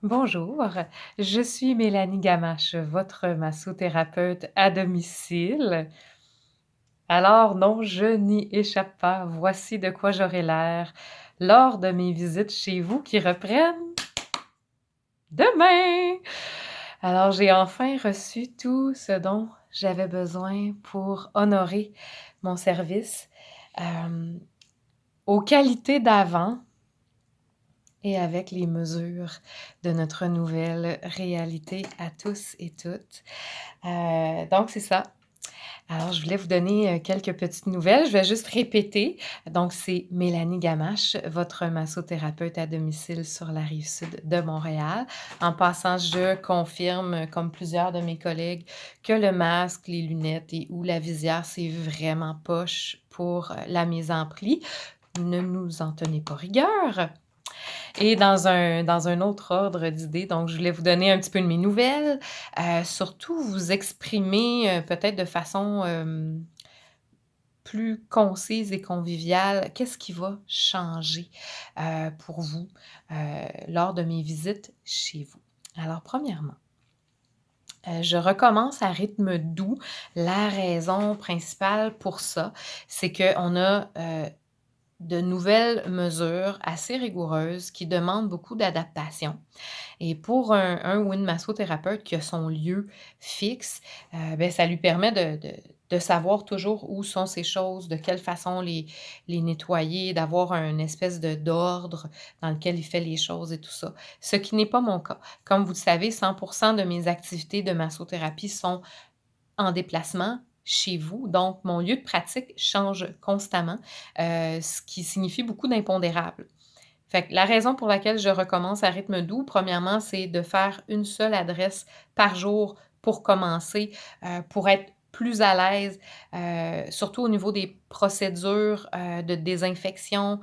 Bonjour, je suis Mélanie Gamache, votre massothérapeute à domicile. Alors non, je n'y échappe pas. Voici de quoi j'aurai l'air lors de mes visites chez vous qui reprennent demain. Alors j'ai enfin reçu tout ce dont j'avais besoin pour honorer mon service, hem, aux qualités d'avant et avec les mesures de notre nouvelle réalité à tous et toutes. Donc c'est ça. Alors je voulais vous donner, quelques petites nouvelles. Je vais juste répéter. Donc c'est Mélanie Gamache, votre massothérapeute à domicile sur la rive sud de Montréal. En passant, je confirme, comme plusieurs de mes collègues, que le masque, les lunettes et ou la visière, c'est vraiment poche pour, la mise en pli. Ne nous en tenez pas rigueur. Et dans un autre ordre d'idées, donc je voulais vous donner un petit peu de mes nouvelles, surtout vous exprimer, peut-être de façon, plus concise et conviviale, qu'est-ce qui va changer, pour vous, lors de mes visites chez vous? Alors premièrement, je recommence à rythme doux. La raison principale pour ça, c'est qu'on a, de nouvelles mesures assez rigoureuses qui demandent beaucoup d'adaptation. Et pour un ou une massothérapeute qui a son lieu fixe, beh, ça lui permet de savoir toujours où sont ces choses, de quelle façon les nettoyer, d'avoir un espèce d'ordre dans lequel il fait les choses et tout ça. Ce qui n'est pas mon cas. Comme vous le savez, 100 de mes activités de massothérapie sont en déplacement chez vous, donc mon lieu de pratique change constamment, ce qui signifie beaucoup d'impondérables. Fait que la raison pour laquelle je recommence à rythme doux, premièrement, c'est de faire une seule adresse par jour pour commencer, pour être plus à l'aise, surtout au niveau des procédures, de désinfection,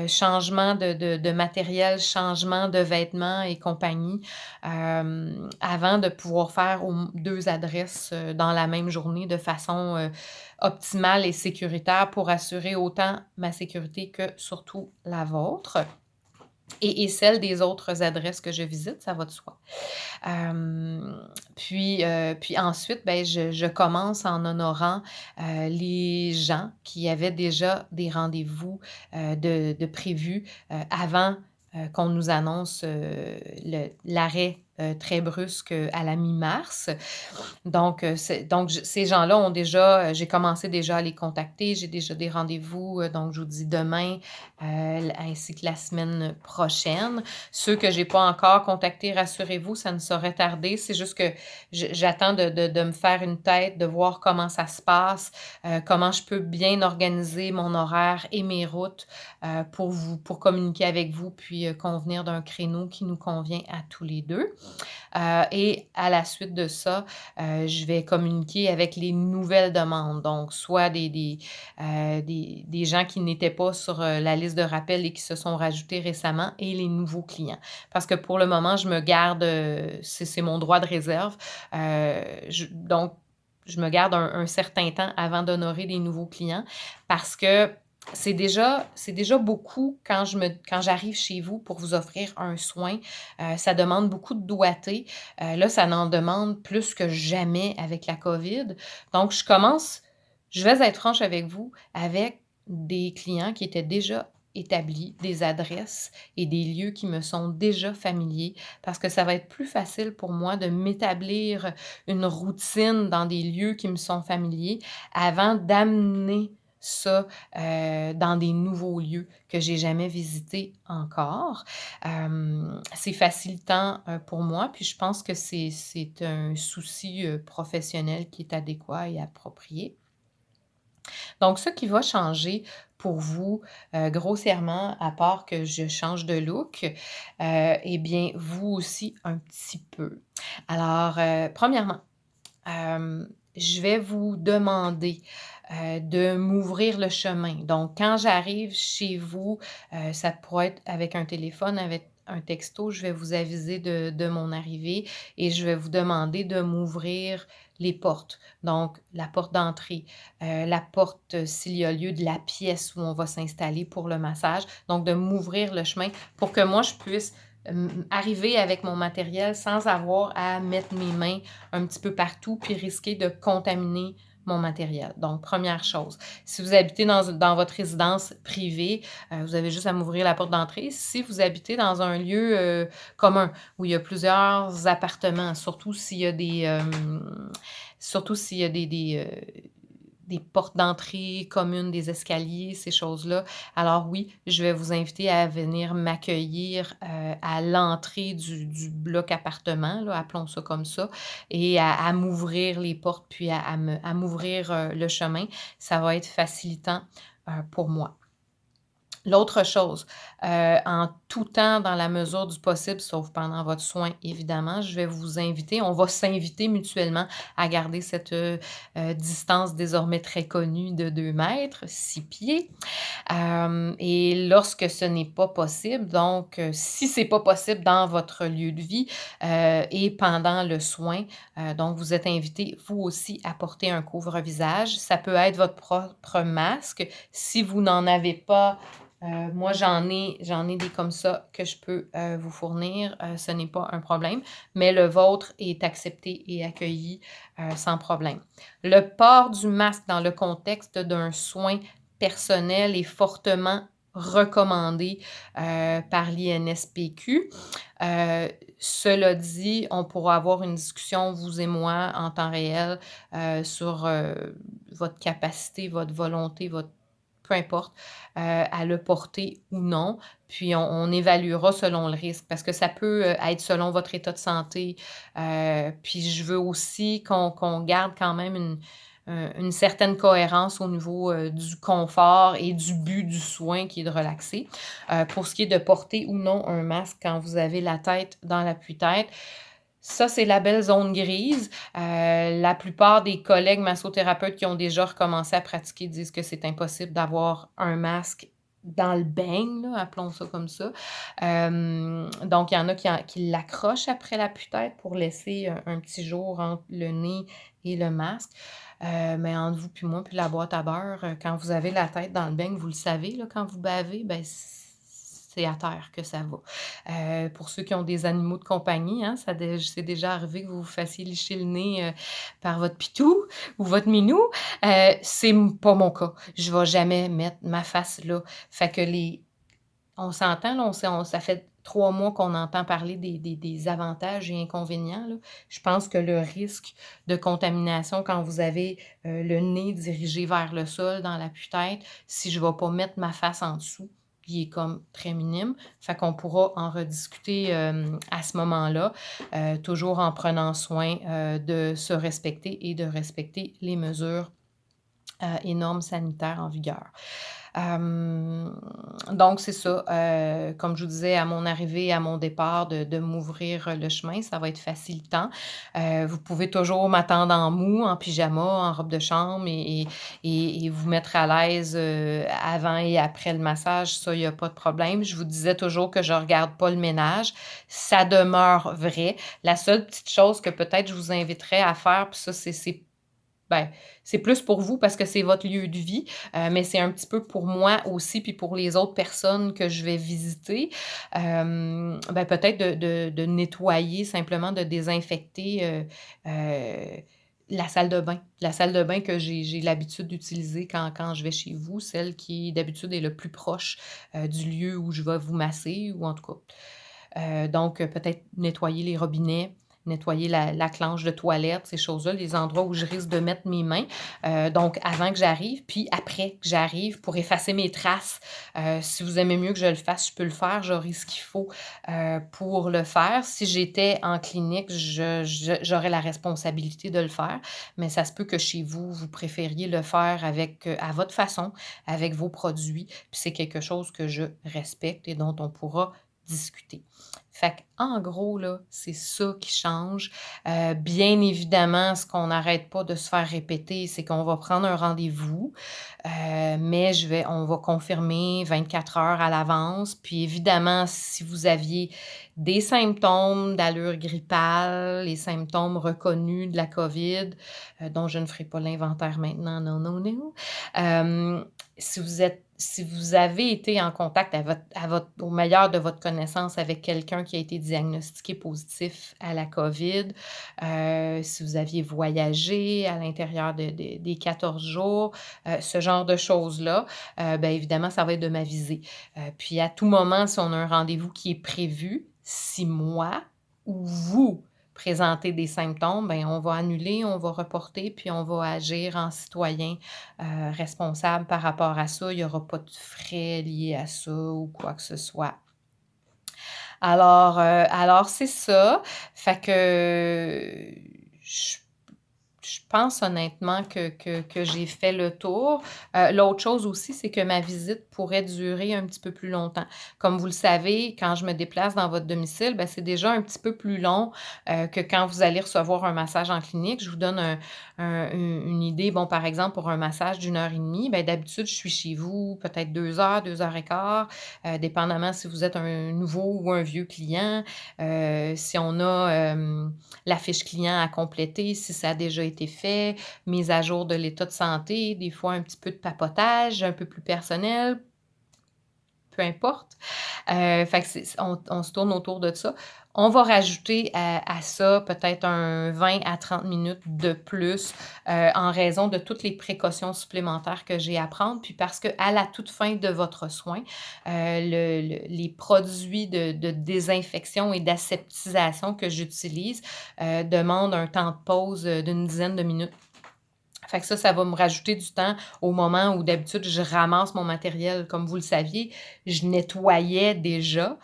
changement de matériel, changement de vêtements et compagnie, avant de pouvoir faire au m 2 adresses, dans la même journée de façon, optimale et sécuritaire pour assurer autant ma sécurité que surtout la vôtre. Et celle des autres adresses que je visite, ça va de soi. Puis ensuite, ben, je commence en honorant, les gens qui avaient déjà des rendez-vous, de prévus, avant, qu'on nous annonce, l'arrêt, très brusque, à la mi-mars. Donc ces gens-là ont déjà, j'ai commencé déjà à les contacter. J'ai déjà des rendez-vous, donc je vous dis demain, ainsi que la semaine prochaine. Ceux que j'ai pas encore contactés, rassurez-vous, ça ne saurait tarder. C'est juste que j'attends de me faire une tête, de voir comment ça se passe, comment je peux bien organiser mon horaire et mes routes, pour communiquer avec vous, puis, convenir d'un créneau qui nous convient à tous les 2. Et à la suite de ça, je vais communiquer avec les nouvelles demandes. Donc soit des gens qui n'étaient pas sur, la liste de rappel et qui se sont rajoutés récemment et les nouveaux clients. Parce que pour le moment, je me garde, c'est mon droit de réserve. Je me garde un certain temps avant d'honorer les nouveaux clients parce que c'est déjà beaucoup quand j'arrive chez vous pour vous offrir un soin. Ça demande beaucoup de doigté. Là, ça en demande plus que jamais avec la COVID. Donc je vais être franche avec vous, avec des clients qui étaient déjà établis, des adresses et des lieux qui me sont déjà familiers, parce que ça va être plus facile pour moi de m'établir une routine dans des lieux qui me sont familiers avant d'amener ça, dans des nouveaux lieux que j'ai jamais visités encore. C'est facilitant, pour moi, puis je pense que c'est un souci, professionnel qui est adéquat et approprié. Donc ce qui va changer pour vous, grossièrement, à part que je change de look, et bien, vous aussi un petit peu. Alors, premièrement, je vais vous demander, de m'ouvrir le chemin. Donc quand j'arrive chez vous, ça pourrait être avec un téléphone, avec un texto, je vais vous aviser de mon arrivée et je vais vous demander de m'ouvrir les portes. Donc la porte d'entrée, la porte, s'il y a lieu, de la pièce où on va s'installer pour le massage. Donc de m'ouvrir le chemin pour que moi je puisse arriver avec mon matériel sans avoir à mettre mes mains un petit peu partout puis risquer de contaminer mon matériel. Donc première chose, si vous habitez dans votre résidence privée, vous avez juste à m'ouvrir la porte d'entrée. Si vous habitez dans un lieu, commun où il y a plusieurs appartements, surtout s'il y a des portes d'entrée communes, des escaliers, ces choses-là. Alors oui, je vais vous inviter à venir m'accueillir, à l'entrée du bloc appartement, là, appelons ça comme ça, et à m'ouvrir les portes, puis à m'ouvrir, le chemin. Ça va être facilitant, pour moi. L'autre chose, en tout temps, dans la mesure du possible, sauf pendant votre soin évidemment, je vais vous inviter on va s'inviter mutuellement à garder cette, distance désormais très connue de 2 mètres, 6 pieds. Et lorsque ce n'est pas possible, donc si c'est pas possible dans votre lieu de vie, et pendant le soin, donc vous êtes invité vous aussi à porter un couvre-visage. Ça peut être votre propre masque. Si vous n'en avez pas, moi j'en ai des comme ça que je peux, vous fournir, ce n'est pas un problème, mais le vôtre est accepté et accueilli, sans problème. Le port du masque dans le contexte d'un soin personnel est fortement recommandé, par l'INSPQ. Cela dit, on pourra avoir une discussion, vous et moi, en temps réel, sur, votre capacité, votre volonté, votre peu importe, à le porter ou non. Puis on évaluera selon le risque parce que ça peut, être selon votre état de santé. Puis je veux aussi qu'on garde quand même une certaine cohérence au niveau, du confort et du but du soin qui est de relaxer. Pour ce qui est de porter ou non un masque quand vous avez la tête dans l'appui-tête, ça, c'est la belle zone grise. La plupart des collègues massothérapeutes qui ont déjà recommencé à pratiquer disent que c'est impossible d'avoir un masque dans le beigne, là, appelons ça comme ça. Donc il y en a qui l'accrochent après l'appui-tête pour laisser un petit jour entre le nez et le masque. Mais entre vous puis moi, puis la boîte à beurre, quand vous avez la tête dans le beigne, vous le savez, là, quand vous bavez, ben, c'est à terre que ça va. Pour ceux qui ont des animaux de compagnie, hein, c'est déjà arrivé que vous vous fassiez licher le nez, par votre pitou ou votre minou. C'est pas mon cas. Je vais jamais mettre ma face là. Fait que on s'entend là, ça fait 3 mois qu'on entend parler des avantages et inconvénients, là. Je pense que le risque de contamination quand vous avez, le nez dirigé vers le sol dans l'appui-tête, si je ne vais pas mettre ma face en dessous, il est comme très minime. Fait qu'on pourra en rediscuter, à ce moment-là, toujours en prenant soin, de se respecter et de respecter les mesures, et normes sanitaires en vigueur. Hem, donc c'est ça, comme je vous disais, à mon arrivée, à mon départ, de m'ouvrir le chemin, ça va être facilitant. Vous pouvez toujours m'attendre en mou, en pyjama, en robe de chambre et vous mettre à l'aise, avant et après le massage, ça, il y a pas de problème. Je vous disais toujours que je regarde pas le ménage, ça demeure vrai. La seule petite chose que peut-être je vous inviterais à faire, puis ça, ben, c'est plus pour vous parce que c'est votre lieu de vie, mais c'est un petit peu pour moi aussi, puis pour les autres personnes que je vais visiter. Ben, peut-être de nettoyer, simplement de désinfecter, la salle de bain. La salle de bain que j'ai l'habitude d'utiliser quand je vais chez vous, celle qui d'habitude est le plus proche, du lieu où je vais vous masser ou en tout cas. Donc, peut-être nettoyer les robinets, nettoyer la planche de toilette, ces choses-là, les endroits où je risque de mettre mes mains. Donc avant que j'arrive, puis après que j'arrive pour effacer mes traces. Si vous aimez mieux que je le fasse, je peux le faire, j'aurai ce qu'il faut, pour le faire. Si j'étais en clinique, j'aurais la responsabilité de le faire, mais ça se peut que chez vous, vous préfériez le faire avec, à votre façon, avec vos produits, puis c'est quelque chose que je respecte et dont on pourra discuter. Fait En gros, là, c'est ça qui change. Bien évidemment, ce qu'on n'arrête pas de se faire répéter, c'est qu'on va prendre un rendez-vous, mais on va confirmer 24 heures à l'avance. Puis évidemment, si vous aviez des symptômes d'allure grippale, les symptômes reconnus de la COVID, dont je ne ferai pas l'inventaire maintenant, non, non, non. Si vous avez été en contact au meilleur de votre connaissance avec quelqu'un qui a été diagnostiqué positif à la COVID, si vous aviez voyagé à l'intérieur des 14 jours, ce genre de choses-là, bien évidemment, ça va être de m'aviser. Puis à tout moment, si on a un rendez-vous qui est prévu, si moi ou vous présentez des symptômes, bien on va annuler, on va reporter, puis on va agir en citoyen responsable par rapport à ça. Il y aura pas de frais liés à ça ou quoi que ce soit. Alors c'est ça. Fait que je pense honnêtement que j'ai fait le tour. L'autre chose aussi, c'est que ma visite pourrait durer un petit peu plus longtemps. Comme vous le savez, quand je me déplace dans votre domicile, ben, c'est déjà un petit peu plus long, que quand vous allez recevoir un massage en clinique. Je vous donne une idée. Bon, par exemple, pour un massage d'1 heure et demie, ben, d'habitude, je suis chez vous peut-être 2 heures, 2 heures et quart, dépendamment si vous êtes un nouveau ou un vieux client. Si on a, la fiche client à compléter, si ça a déjà été fait, mise à jour de l'état de santé, des fois un petit peu de papotage, un peu plus personnel, peu importe. Fait que on se tourne autour de ça. On va rajouter à ça peut-être un 20 à 30 minutes de plus, en raison de toutes les précautions supplémentaires que j'ai à prendre. Puis parce qu'à la toute fin de votre soin, les produits de désinfection et d'aseptisation que j'utilise, demandent un temps de pause, d'une dizaine de minutes. Fait que ça va me rajouter du temps au moment où d'habitude je ramasse mon matériel. Comme vous le saviez, je nettoyais déjà.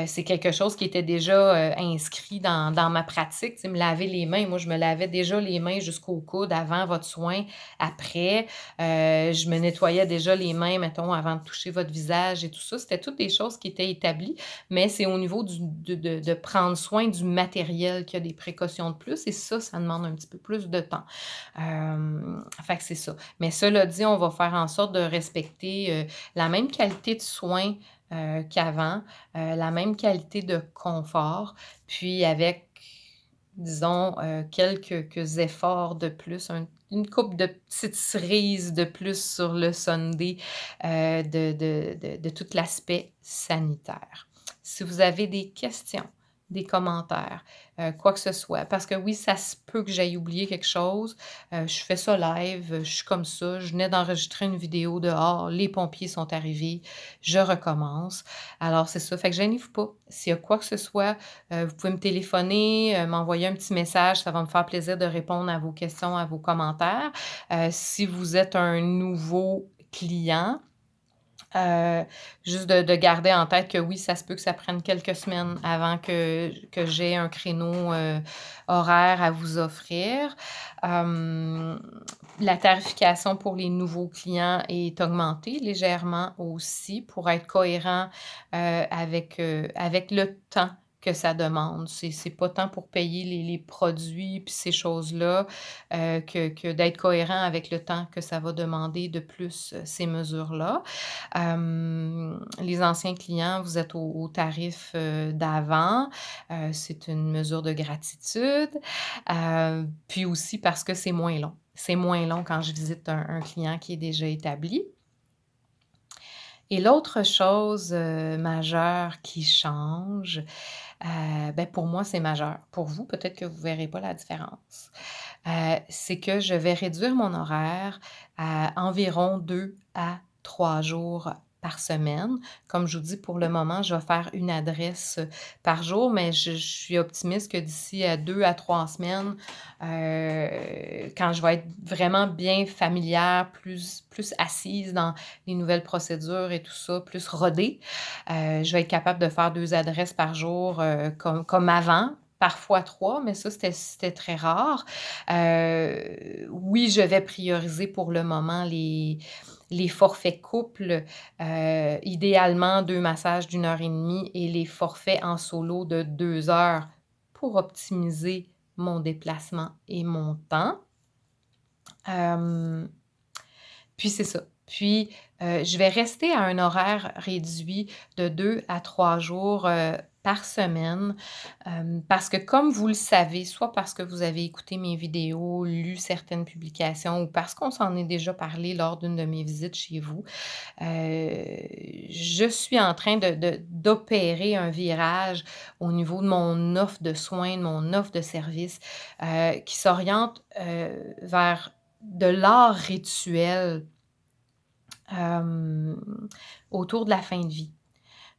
C'est quelque chose qui était déjà, inscrit dans ma pratique. Tu sais, me laver les mains, moi je me lavais déjà les mains jusqu'au coude avant votre soin, après. Je me nettoyais déjà les mains, mettons, avant de toucher votre visage et tout ça. C'était toutes des choses qui étaient établies, mais c'est au niveau de prendre soin du matériel qu'il y a des précautions de plus et ça demande un petit peu plus de temps. Fait que c'est ça. Mais cela dit, on va faire en sorte de respecter, la même qualité de soins, qu'avant, la même qualité de confort, puis avec, disons, quelques efforts de plus, une couple de petites cerises de plus sur le sundae, de tout l'aspect sanitaire. Si vous avez des questions, des commentaires, quoi que ce soit, parce que oui, ça se peut que j'aille oublié quelque chose. Je fais ça live, je suis comme ça. Je venais d'enregistrer une vidéo dehors, les pompiers sont arrivés, je recommence. Alors c'est ça, fait que gênez-vous pas. S'il y a quoi que ce soit, vous pouvez me téléphoner, m'envoyer un petit message, ça va me faire plaisir de répondre à vos questions, à vos commentaires. Si vous êtes un nouveau client, Heu, juste de garder en tête que oui, ça se peut que ça prenne quelques semaines avant que j'aie un créneau, horaire à vous offrir. Hem, la tarification pour les nouveaux clients est augmentée légèrement aussi pour être cohérent, avec le temps que ça demande. C'est pas tant pour payer les produits puis ces choses-là, que d'être cohérent avec le temps que ça va demander de plus, ces mesures-là. Les anciens clients, vous êtes au tarif, d'avant. C'est une mesure de gratitude, puis aussi parce que c'est moins long. C'est moins long quand je visite un client qui est déjà établi. Et l'autre chose, majeure qui change, ben, pour moi, c'est majeur. Pour vous, peut-être que vous ne verrez pas la différence. C'est que je vais réduire mon horaire à environ 2 à 3 jours par semaine. Comme je vous dis, pour le moment, je vais faire une adresse, par jour, mais je suis optimiste que d'ici à 2 à 3 semaines, quand je vais être vraiment bien familière, plus assise dans les nouvelles procédures et tout ça, plus rodée, je vais être capable de faire 2 adresses par jour, comme avant. Parfois 3, mais ça, c'était très rare. Oui, je vais prioriser pour le moment les forfaits couples, idéalement 2 massages d'1 heure et demie et les forfaits en solo de 2 heures pour optimiser mon déplacement et mon temps. Hem Puis c'est ça. Puis, je vais rester à un horaire réduit de 2 à 3 jours, par semaine, parce que comme vous le savez, soit parce que vous avez écouté mes vidéos, lu certaines publications ou parce qu'on s'en est déjà parlé lors d'une de mes visites chez vous, je suis en train d'opérer un virage au niveau de mon offre de soins, de mon offre de services, qui s'oriente, vers de l'art rituel, hem, autour de la fin de vie.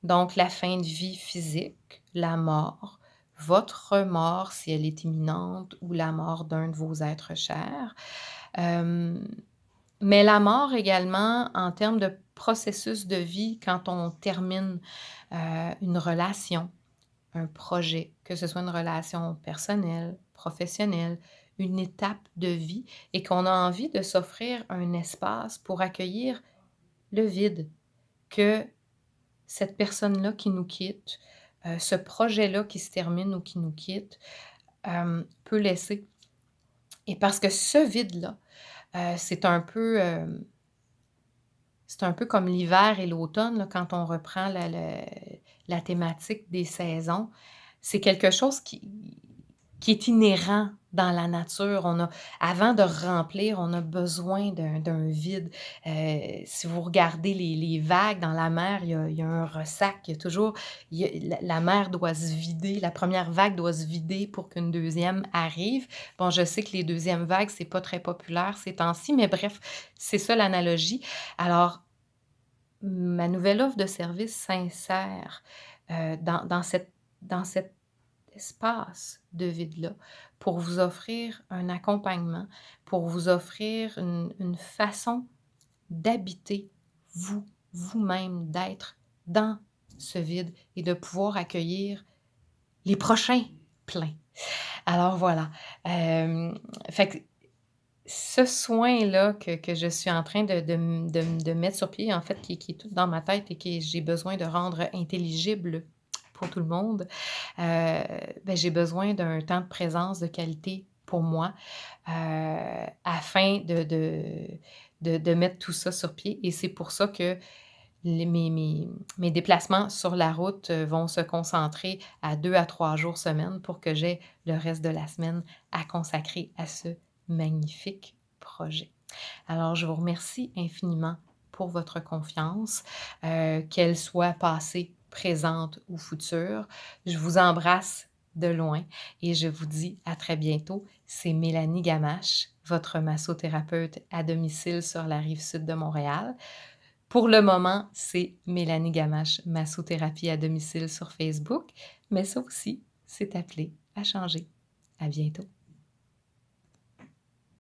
Donc la fin de vie physique, la mort, votre mort si elle est imminente ou la mort d'un de vos êtres chers. Hem, mais la mort également en termes de processus de vie quand on termine, une relation, un projet, que ce soit une relation personnelle, professionnelle, une étape de vie et qu'on a envie de s'offrir un espace pour accueillir le vide que cette personne-là qui nous quitte, ce projet-là qui se termine ou qui nous quitte, peut laisser. Et parce que ce vide-là, c'est un peu comme l'hiver et l'automne, là, quand on reprend la thématique des saisons. C'est quelque chose qui est inhérent dans la nature. Avant de remplir, on a besoin d'un vide. Si vous regardez les vagues dans la mer, il y a un ressac, il y a toujours la mer doit se vider, la première vague doit se vider pour qu'une deuxième arrive. Bon, je sais que les deuxièmes vagues, c'est pas très populaire ces temps-ci, mais bref, c'est ça l'analogie. Alors, ma nouvelle offre de service s'insère, dans cet espace de vide-là pour vous offrir un accompagnement, pour vous offrir une façon d'habiter vous-même, d'être dans ce vide et de pouvoir accueillir les prochains pleins. Alors voilà, fait que ce soin-là que je suis en train de mettre sur pied, en fait, qui est tout dans ma tête et que j'ai besoin de rendre intelligible pour tout le monde, j'ai besoin d'un temps de présence de qualité pour moi, afin de mettre tout ça sur pied et c'est pour ça que mes déplacements sur la route, vont se concentrer à 2 à 3 jours semaine pour que j'aie le reste de la semaine à consacrer à ce magnifique projet. Alors, je vous remercie infiniment pour votre confiance, qu'elle soit passée, présente ou future. Je vous embrasse de loin et je vous dis à très bientôt. C'est Mélanie Gamache, votre massothérapeute à domicile sur la rive sud de Montréal. Pour le moment, c'est Mélanie Gamache, massothérapie à domicile sur Facebook, mais ça aussi, c'est appelé à changer. À bientôt.